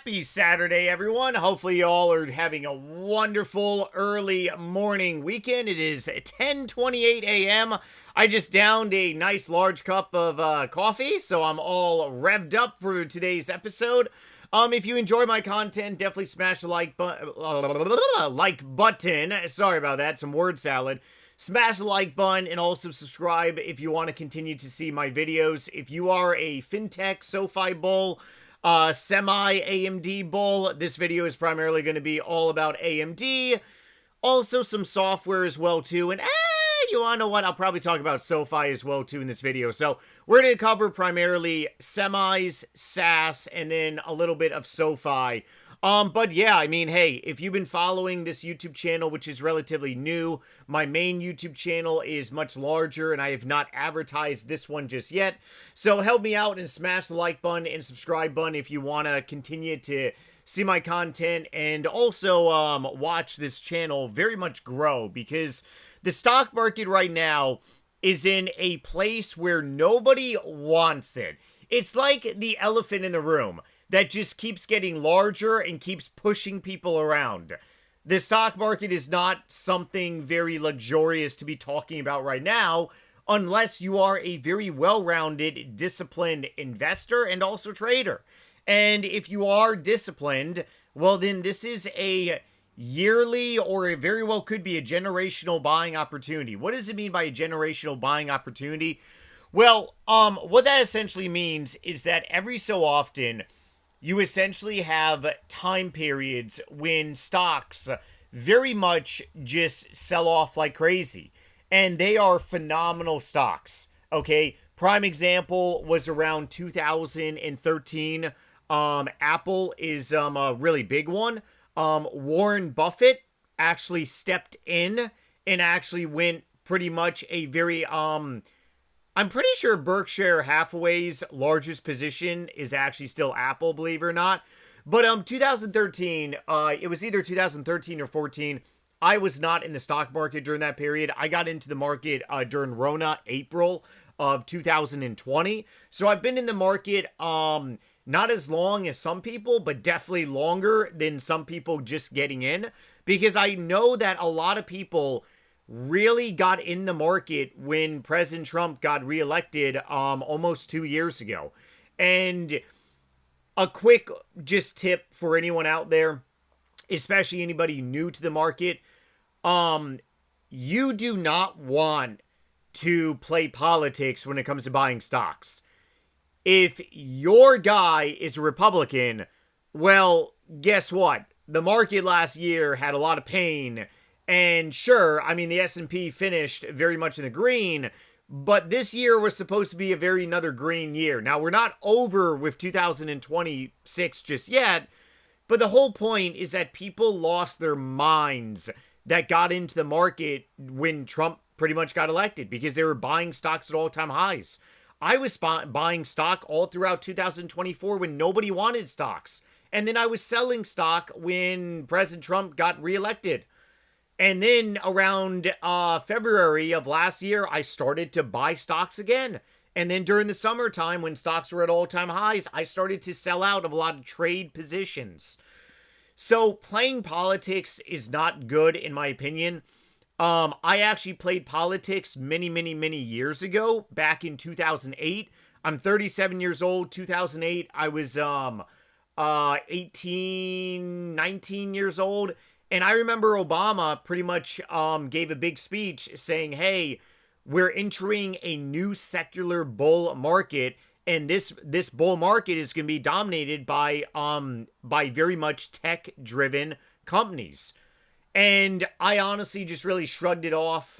Happy Saturday, everyone. Hopefully you all are having a wonderful early morning weekend. It is 10:28 a.m. I just downed a nice large cup of coffee, so I'm all revved up for today's episode. If you enjoy my content, definitely smash the like button. Sorry about that, some word salad. Smash the like button and also subscribe if you want to continue to see my videos. If you are a fintech, SoFi bull, semi AMD bull, this video is primarily going to be all about AMD. Also some software as well too. And you want to know what? I'll probably talk about SoFi as well too in this video. So we're going to cover primarily semis, SaaS, and then a little bit of SoFi. But yeah, I mean, hey, if you've been following this YouTube channel, which is relatively new, my main YouTube channel is much larger and I have not advertised this one just yet. So help me out and smash the like button and subscribe button if you want to continue to see my content and also watch this channel very much grow, because the stock market right now is in a place where nobody wants it. It's like the elephant in the room that just keeps getting larger and keeps pushing people around. The stock market is not something very luxurious to be talking about right now, unless you are a very well-rounded, disciplined investor and also trader. And if you are disciplined, well then this is a yearly, or it very well could be a generational buying opportunity. What does it mean by a generational buying opportunity? Well, what that essentially means is that every so often, you essentially have time periods when stocks very much just sell off like crazy. And they are phenomenal stocks, okay? Prime example was around 2013. Apple is a really big one. Warren Buffett actually stepped in and actually went pretty much a very... I'm pretty sure Berkshire Hathaway's largest position is actually still Apple, believe it or not. But 2013, it was either 2013 or 14. I was not in the stock market during that period. I got into the market during Rona, April of 2020. So I've been in the market not as long as some people, but definitely longer than some people just getting in. Because I know that a lot of people really got in the market when President Trump got reelected almost 2 years ago. And a quick just tip for anyone out there, especially anybody new to the market, you do not want to play politics when it comes to buying stocks. If your guy is a Republican, well, guess what? The market last year had a lot of pain. And sure, I mean, the S&P finished very much in the green, but this year was supposed to be another green year. Now, we're not over with 2026 just yet, but the whole point is that people lost their minds that got into the market when Trump pretty much got elected, because they were buying stocks at all-time highs. I was buying stock all throughout 2024 when nobody wanted stocks. And then I was selling stock when President Trump got reelected. And then around February of last year, I started to buy stocks again. And then during the summertime, when stocks were at all-time highs, I started to sell out of a lot of trade positions. So playing politics is not good, in my opinion. I actually played politics many, many, many years ago, back in 2008. I'm 37 years old. 2008, I was 18, 19 years old. And I remember Obama pretty much gave a big speech saying, hey, we're entering a new secular bull market, and this bull market is going to be dominated by very much tech-driven companies. And I honestly just really shrugged it off.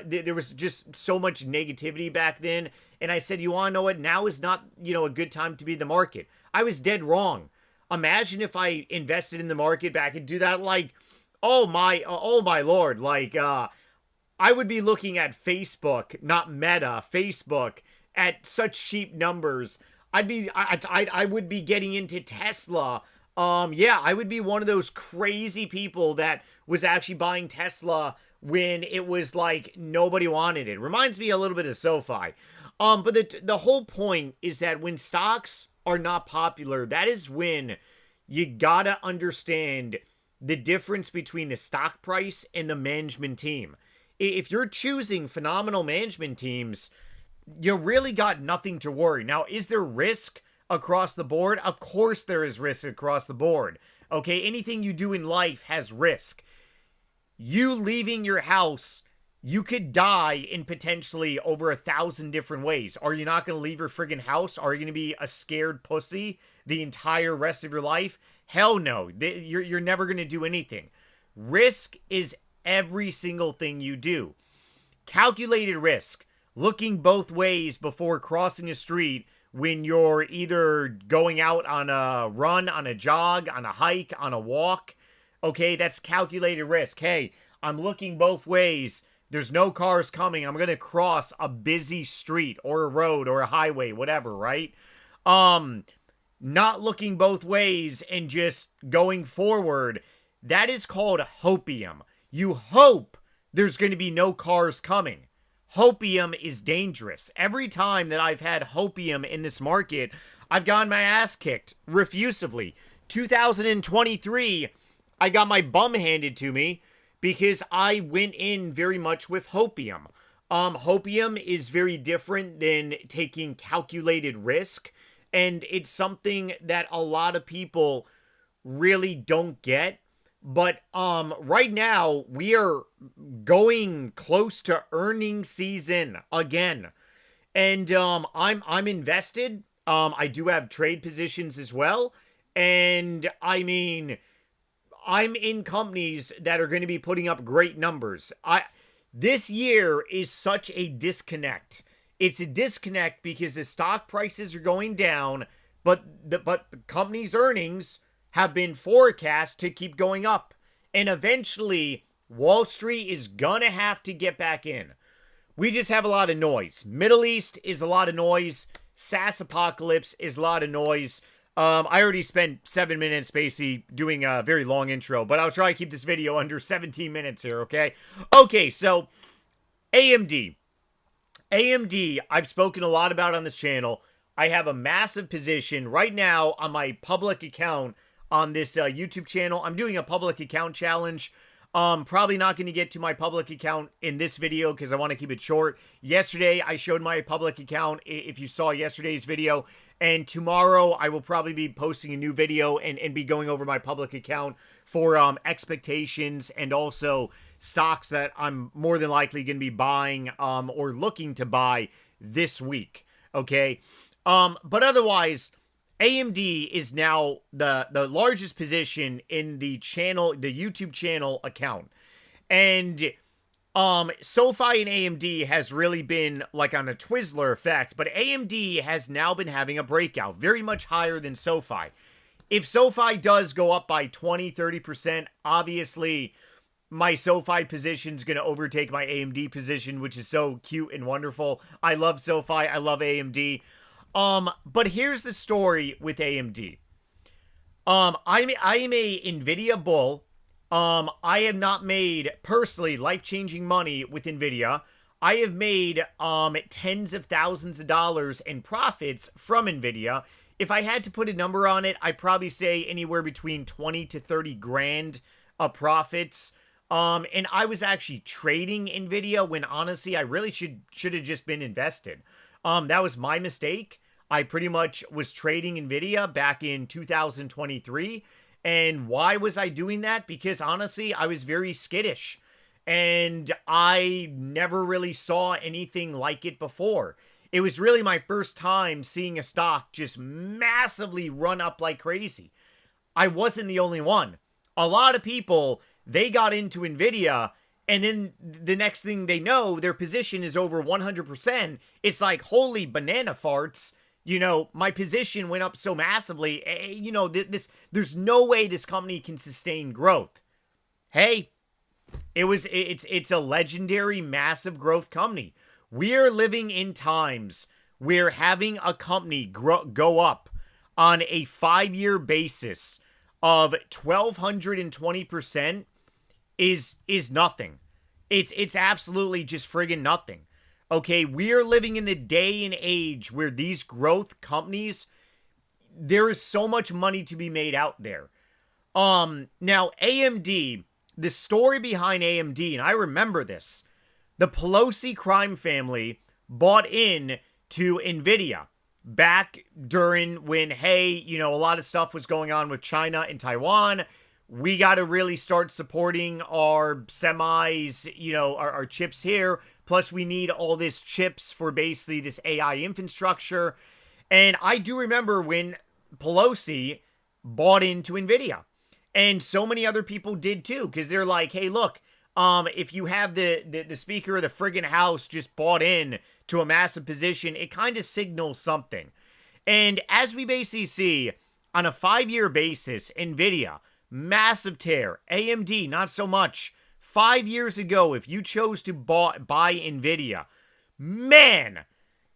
There was just so much negativity back then. And I said, you want to know what? Now is not, a good time to be in the market. I was dead wrong. Imagine if I invested in the market back and do that like... Oh my Lord, like, I would be looking at Facebook, not Meta, Facebook, at such cheap numbers. I would be getting into Tesla. Yeah, I would be one of those crazy people that was actually buying Tesla when it was like nobody wanted it. Reminds me a little bit of SoFi. But the whole point is that when stocks are not popular, that is when you gotta understand the difference between the stock price and the management team. If you're choosing phenomenal management teams, you really got nothing to worry. Now, is there risk across the board? Of course there is risk across the board. Okay, anything you do in life has risk. You leaving your house, you could die in potentially over 1,000 different ways. Are you not going to leave your friggin' house? Are you going to be a scared pussy the entire rest of your life? Hell no. You're never going to do anything. Risk is every single thing you do. Calculated risk. Looking both ways before crossing a street when you're either going out on a run, on a jog, on a hike, on a walk. Okay, that's calculated risk. Hey, I'm looking both ways. There's no cars coming. I'm going to cross a busy street or a road or a highway, whatever, right? Not looking both ways and just going forward. That is called hopium. You hope there's going to be no cars coming. Hopium is dangerous. Every time that I've had hopium in this market, I've gotten my ass kicked refusively. 2023, I got my bum handed to me because I went in very much with hopium. Hopium is very different than taking calculated risk, and it's something that a lot of people really don't get. But right now, we are going close to earnings season again. And I'm invested. I do have trade positions as well. And I mean, I'm in companies that are going to be putting up great numbers. This year is such a disconnect. It's a disconnect because the stock prices are going down, but the companies' earnings have been forecast to keep going up. And eventually, Wall Street is gonna have to get back in. We just have a lot of noise. Middle East is a lot of noise. SaaS apocalypse is a lot of noise. I already spent 7 minutes basically doing a very long intro, but I'll try to keep this video under 17 minutes here, okay? Okay, so AMD. AMD, I've spoken a lot about on this channel. I have a massive position right now on my public account on this YouTube channel. I'm doing a public account challenge. Probably not going to get to my public account in this video because I want to keep it short. Yesterday, I showed my public account if you saw yesterday's video. And tomorrow, I will probably be posting a new video and be going over my public account for expectations and also stocks that I'm more than likely going to be buying or looking to buy this week. Okay? But otherwise, AMD is now the largest position in the channel, the YouTube channel account. And SoFi and AMD has really been like on a Twizzler effect, but AMD has now been having a breakout, very much higher than SoFi. If SoFi does go up by 20-30%, obviously my SoFi position is going to overtake my AMD position, which is so cute and wonderful. I love SoFi. I love AMD. But here's the story with AMD. I'm a NVIDIA bull. I have not made, personally, life-changing money with NVIDIA. I have made, tens of thousands of dollars in profits from NVIDIA. If I had to put a number on it, I'd probably say anywhere between 20 to 30 grand of profits. And I was actually trading NVIDIA when honestly, I really should have just been invested. That was my mistake. I pretty much was trading NVIDIA back in 2023. And why was I doing that? Because honestly, I was very skittish. And I never really saw anything like it before. It was really my first time seeing a stock just massively run up like crazy. I wasn't the only one. A lot of people, they got into NVIDIA, and then the next thing they know, their position is over 100%. It's like, holy banana farts. You know, my position went up so massively. You know, there's no way this company can sustain growth. Hey, it's a legendary, massive growth company. We are living in times where having a company go up on a 5-year basis of 1,220% is nothing. It's absolutely just friggin' nothing. Okay, we are living in the day and age where these growth companies, there is so much money to be made out there. Now AMD, the story behind AMD, and I remember this, the Pelosi crime family bought in to NVIDIA back during when, hey, you know, a lot of stuff was going on with China and Taiwan. We got to really start supporting our semis, you know, our chips here. Plus, we need all this chips for basically this AI infrastructure. And I do remember when Pelosi bought into NVIDIA. And so many other people did too, because they're like, hey, look, if you have the Speaker of the friggin' House just bought in to a massive position, it kind of signals something. And as we basically see on a 5-year basis, NVIDIA, massive tear. AMD, not so much. 5 years ago, if you chose to buy NVIDIA, man,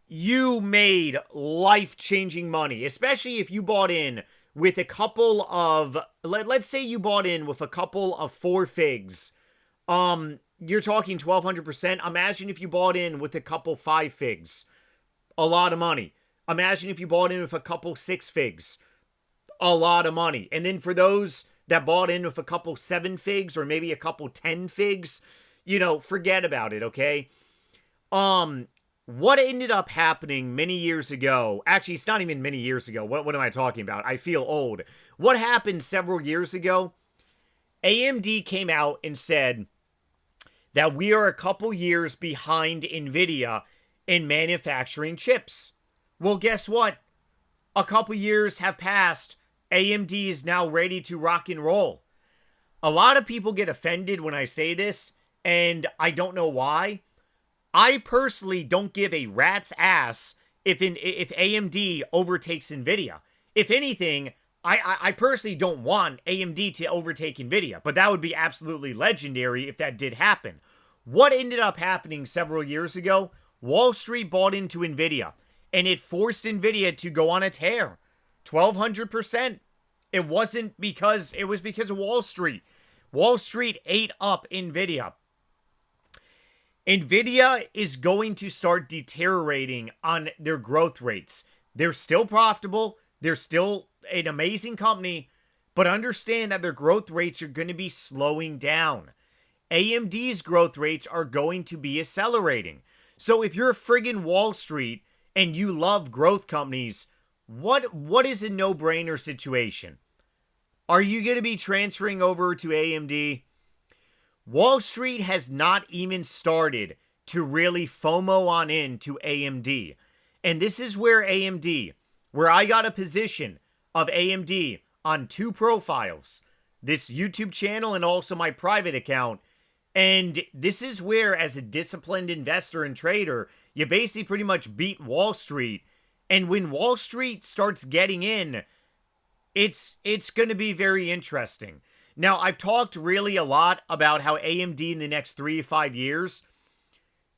you made life-changing money, especially if you bought in with a couple of, let's say you bought in with a couple of 4 figs. You're talking 1,200%. Imagine if you bought in with a couple 5 figs. A lot of money. Imagine if you bought in with a couple 6 figs. A lot of money. And then for those that bought in with a couple 7 figs or maybe a couple 10 figs, you know, forget about it, okay? What ended up happening many years ago, actually, it's not even many years ago. What am I talking about? I feel old. What happened several years ago? AMD came out and said that we are a couple years behind NVIDIA in manufacturing chips. Well, guess what? A couple years have passed. AMD is now ready to rock and roll. A lot of people get offended when I say this, and I don't know why. I personally don't give a rat's ass if AMD overtakes NVIDIA. If anything, I personally don't want AMD to overtake NVIDIA, but that would be absolutely legendary if that did happen. What ended up happening several years ago? Wall Street bought into NVIDIA, and it forced NVIDIA to go on a tear. 1,200%. It was because of Wall Street. Wall Street ate up NVIDIA. NVIDIA is going to start deteriorating on their growth rates. They're still profitable. They're still an amazing company, but understand that their growth rates are going to be slowing down. AMD's growth rates are going to be accelerating. So if you're a friggin' Wall Street and you love growth companies, what is a no-brainer situation? Are you going to be transferring over to AMD? Wall Street has not even started to really FOMO on into AMD. And this is where AMD, where I got a position of AMD on 2 profiles, this YouTube channel and also my private account. And this is where, as a disciplined investor and trader, you basically pretty much beat Wall Street. And when Wall Street starts getting in, it's going to be very interesting. Now, I've talked really a lot about how AMD in the next 3 to 5 years,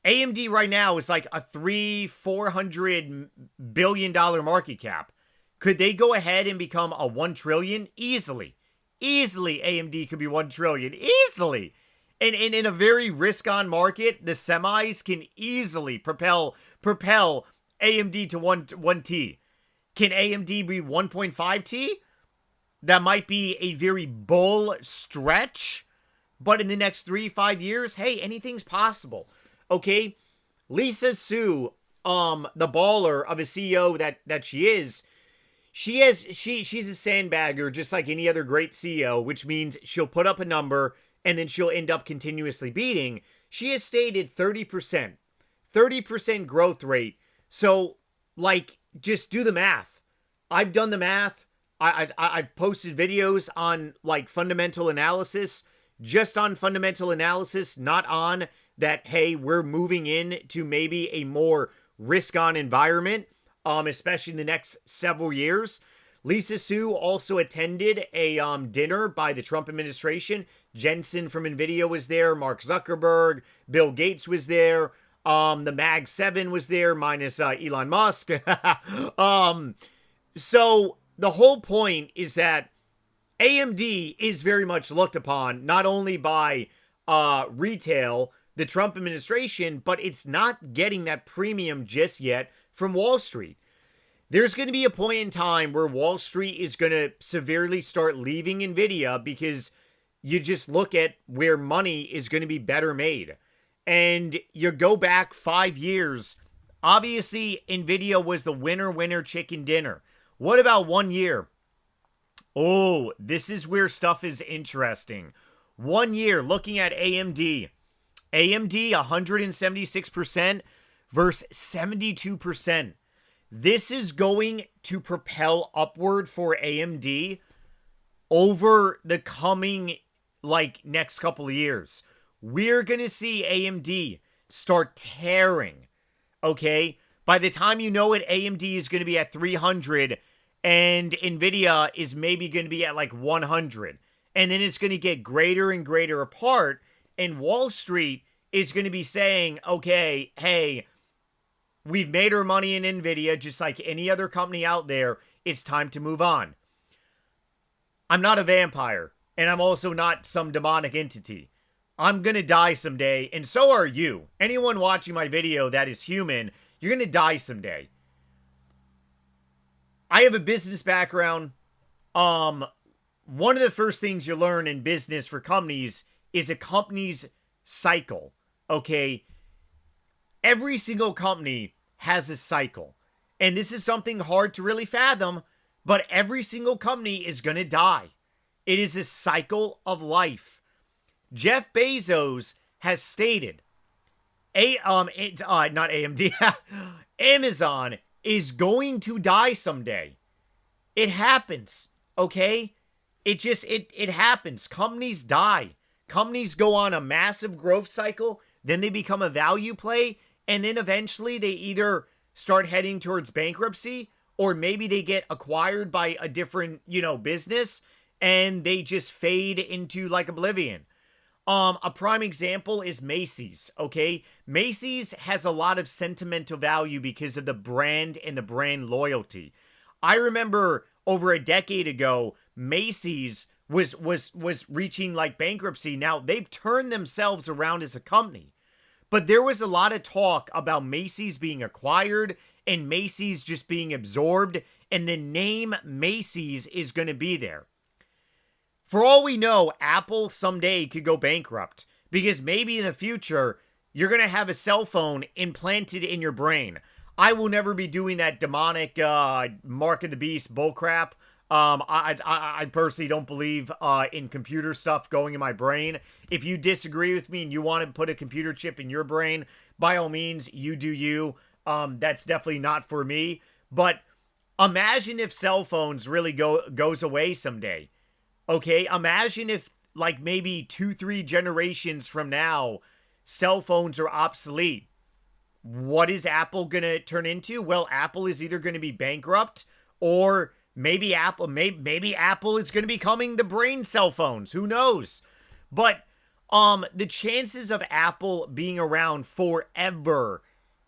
AMD right now is like a $400 billion market cap. Could they go ahead and become a $1 trillion? Easily. Easily, AMD could be $1 trillion. Easily. And in a very risk-on market, the semis can easily propel AMD to 1T. Can AMD be 1.5T? That might be a very bull stretch, but in the next 3 to 5 years, hey, anything's possible. Okay? Lisa Su, the baller of a CEO that she is, she's a sandbagger just like any other great CEO, which means she'll put up a number and then she'll end up continuously beating. She has stated 30%. 30% growth rate. So, like, just do the math. I've done the math. I've posted videos on, like, fundamental analysis. Just on fundamental analysis, not on that, hey, we're moving in to maybe a more risk-on environment, especially in the next several years. Lisa Su also attended a dinner by the Trump administration. Jensen from NVIDIA was there. Mark Zuckerberg. Bill Gates was there. The Mag 7 was there, minus Elon Musk. So the whole point is that AMD is very much looked upon, not only by retail, the Trump administration, but it's not getting that premium just yet from Wall Street. There's going to be a point in time where Wall Street is going to severely start leaving NVIDIA because you just look at where money is going to be better made. And you go back 5 years, obviously NVIDIA was the winner chicken dinner. What about 1 year? Oh, this is where stuff is interesting. 1 year, looking at AMD. AMD 176% versus 72%. This is going to propel upward for AMD over the coming, next couple of years. We're going to see AMD start tearing, okay? By the time you know it, AMD is going to be at 300, and NVIDIA is maybe going to be at 100. And then it's going to get greater and greater apart, and Wall Street is going to be saying, okay, hey, we've made our money in NVIDIA just like any other company out there. It's time to move on. I'm not a vampire, and I'm also not some demonic entity. I'm going to die someday, and so are you. Anyone watching my video that is human, you're going to die someday. I have a business background. One of the first things you learn in business for companies is a company's cycle, okay? Every single company has a cycle. And this is something hard to really fathom, but every single company is going to die. It is a cycle of life. Jeff Bezos has stated, not AMD, Amazon is going to die someday. It happens, okay? It happens. Companies die. Companies go on a massive growth cycle, then they become a value play, and then eventually they either start heading towards bankruptcy, or maybe they get acquired by a different, business, and they just fade into oblivion. A prime example is Macy's, okay? Macy's has a lot of sentimental value because of the brand and the brand loyalty. I remember over a decade ago, Macy's was reaching bankruptcy. Now, they've turned themselves around as a company. But there was a lot of talk about Macy's being acquired and Macy's just being absorbed, and the name Macy's is going to be there. For all we know, Apple someday could go bankrupt because maybe in the future, you're going to have a cell phone implanted in your brain. I will never be doing that demonic Mark of the Beast bullcrap. I personally don't believe in computer stuff going in my brain. If you disagree with me and you want to put a computer chip in your brain, by all means, you do you. That's definitely not for me. But imagine if cell phones really goes away someday. Okay, imagine if maybe 2-3 generations from now, cell phones are obsolete. What is Apple going to turn into? Well, Apple is either going to be bankrupt, or maybe Apple is going to be becoming the brain cell phones. Who knows? But the chances of Apple being around forever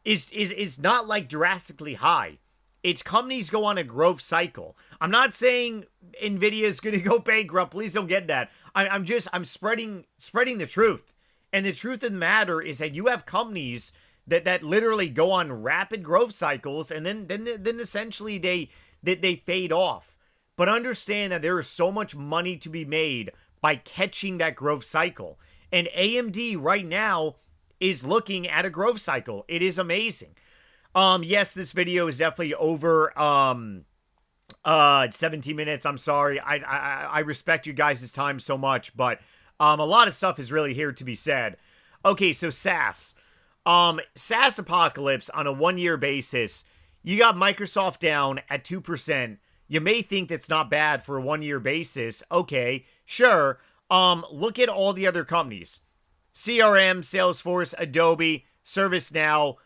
is not drastically high. Its companies go on a growth cycle. I'm not saying NVIDIA is going to go bankrupt. Please don't get that. I'm spreading the truth. And the truth of the matter is that you have companies that literally go on rapid growth cycles, and then essentially they fade off. But understand that there is so much money to be made by catching that growth cycle. And AMD right now is looking at a growth cycle. It is amazing. Yes, this video is definitely over 17 minutes. I'm sorry. I respect you guys' time so much, but a lot of stuff is really here to be said. Okay, so SaaS. SaaS apocalypse on a 1-year basis. You got Microsoft down at 2%. You may think that's not bad for a 1-year basis. Okay, sure. Look at all the other companies. CRM, Salesforce, Adobe, ServiceNow,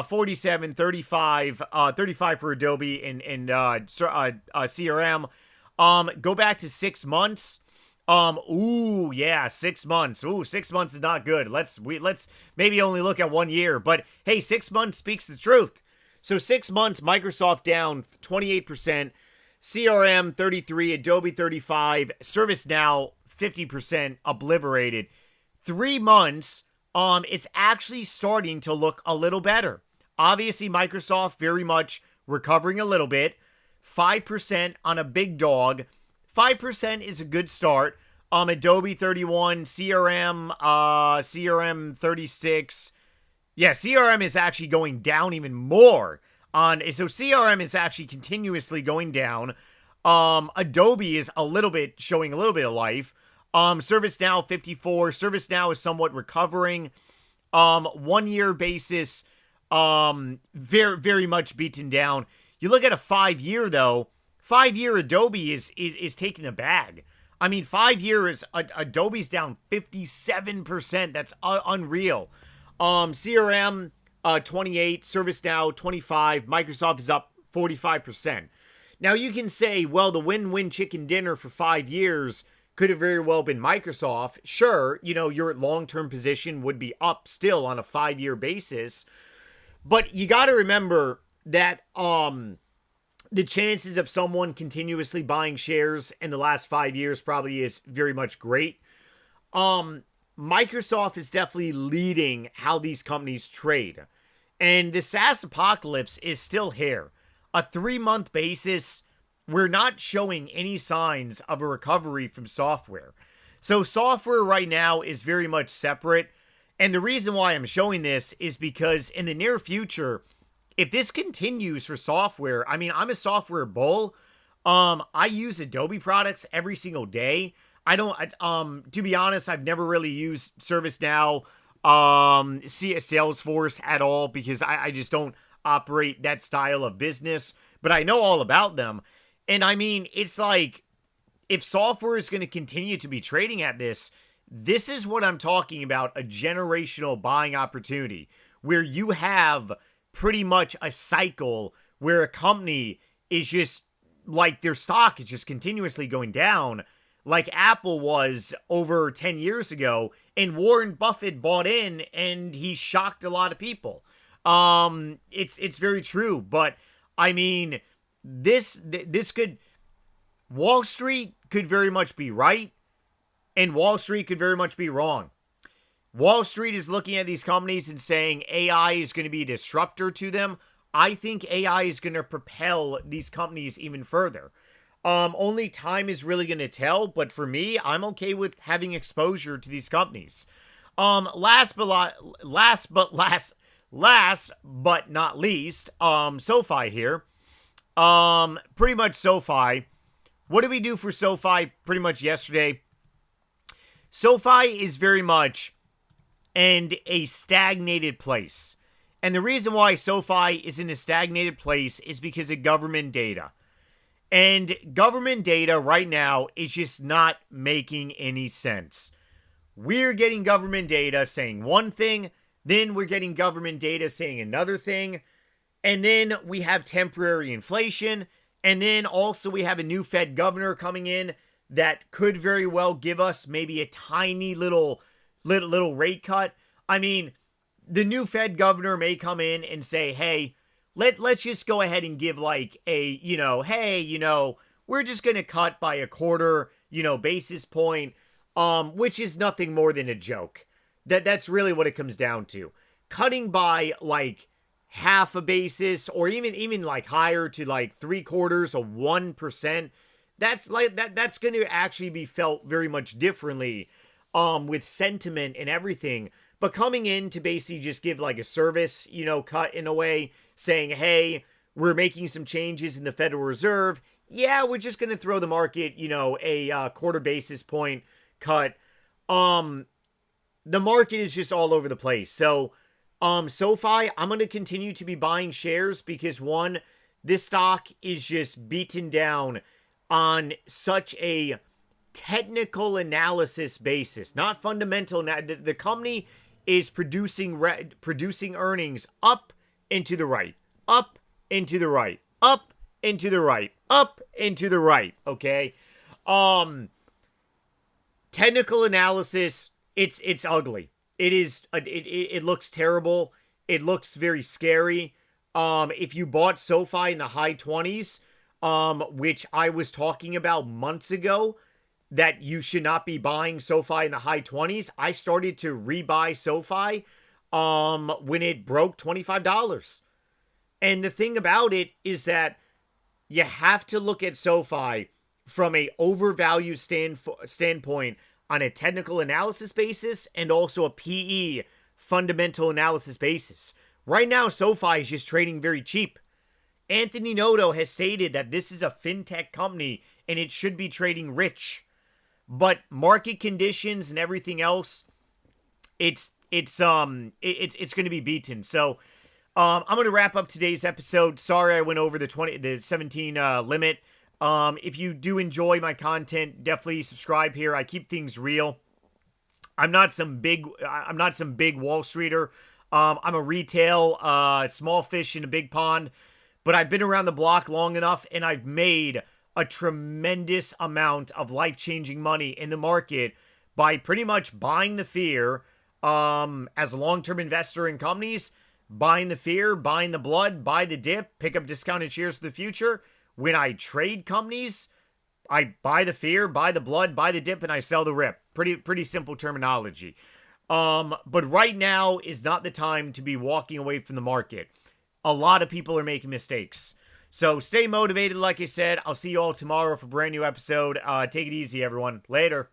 47, 35, 35 for Adobe and CRM. Go back to 6 months. Ooh, yeah, 6 months. Ooh, 6 months is not good. Let's maybe only look at 1 year, but hey, 6 months speaks the truth. So 6 months, Microsoft down 28%, CRM 33, Adobe 35, ServiceNow 50% obliterated. 3 months, it's actually starting to look a little better. Obviously, Microsoft very much recovering a little bit. 5% on a big dog. 5% is a good start. Adobe 31, CRM 36. Yeah, CRM is actually going down even more. So CRM is actually continuously going down. Adobe is showing a little bit of life. ServiceNow 54. ServiceNow is somewhat recovering. 1 year basis, very, very much beaten down. You look at a 5 year though, 5 year Adobe is taking the bag. I mean, 5 years, Adobe's down 57%. That's unreal. CRM, 28, ServiceNow, 25, Microsoft is up 45%. Now, you can say, well, the win-win chicken dinner for 5 years could have very well been Microsoft. Sure, your long-term position would be up still on a 5 year basis. But you got to remember that the chances of someone continuously buying shares in the last 5 years probably is very much great. Microsoft is definitely leading how these companies trade. And the SaaS apocalypse is still here. A 3-month basis, we're not showing any signs of a recovery from software. So software right now is very much separate. And the reason why I'm showing this is because in the near future, if this continues for software, I mean, I'm a software bull. I use Adobe products every single day. I don't, to be honest, I've never really used ServiceNow, Salesforce at all because I just don't operate that style of business, but I know all about them. And I mean, it's like, if software is going to continue to be trading at this is what I'm talking about, a generational buying opportunity where you have pretty much a cycle where a company is just like their stock is just continuously going down like Apple was over 10 years ago, and Warren Buffett bought in and he shocked a lot of people. It's very true, but I mean, this could, Wall Street could very much be right and Wall Street could very much be wrong. Wall Street is looking at these companies and saying AI is going to be a disruptor to them. I think AI is going to propel these companies even further. Only time is really going to tell, but for me, I'm okay with having exposure to these companies. Last but not least, SoFi here. Pretty much SoFi. What did we do for SoFi pretty much yesterday? SoFi is very much in a stagnated place. And the reason why SoFi is in a stagnated place is because of government data. And government data right now is just not making any sense. We're getting government data saying one thing, then we're getting government data saying another thing, and then we have temporary inflation, and then also we have a new Fed governor coming in that could very well give us maybe a tiny little rate cut. I mean, the new Fed governor may come in and say, hey, let's just go ahead and give like a, we're just going to cut by a quarter, basis point, which is nothing more than a joke. That's really what it comes down to. Cutting by like half a basis or even like higher to like 0.75% that's going to actually be felt very much differently with sentiment and everything. But coming in to basically just give like a service, cut in a way, saying, hey, we're making some changes in the Federal Reserve. Yeah, we're just going to throw the market, a quarter basis point cut. The market is just all over the place. So, SoFi, I'm going to continue to be buying shares because one, this stock is just beaten down on such a technical analysis basis, not fundamental. The company is producing earnings up into the right, up into the right, up into the right, up into the right. Okay, technical analysis, it's ugly. It is. It looks terrible. It looks very scary. If you bought SoFi in the high 20s. Which I was talking about months ago, that you should not be buying SoFi in the high 20s. I started to rebuy SoFi when it broke $25. And the thing about it is that you have to look at SoFi from a overvalued standpoint on a technical analysis basis and also a PE fundamental analysis basis. Right now, SoFi is just trading very cheap. Anthony Noto has stated that this is a fintech company and it should be trading rich. But market conditions and everything else, it's going to be beaten. So I'm going to wrap up today's episode. Sorry I went over the 17 limit. If you do enjoy my content, definitely subscribe here. I keep things real. I'm not some big Wall Streeter. I'm a retail small fish in a big pond, but I've been around the block long enough and I've made a tremendous amount of life-changing money in the market by pretty much buying the fear as a long-term investor in companies, buying the fear, buying the blood, buy the dip, pick up discounted shares for the future. When I trade companies, I buy the fear, buy the blood, buy the dip, and I sell the rip. Pretty simple terminology. But right now is not the time to be walking away from the market. A lot of people are making mistakes. So stay motivated, like I said. I'll see you all tomorrow for a brand new episode. Take it easy, everyone. Later.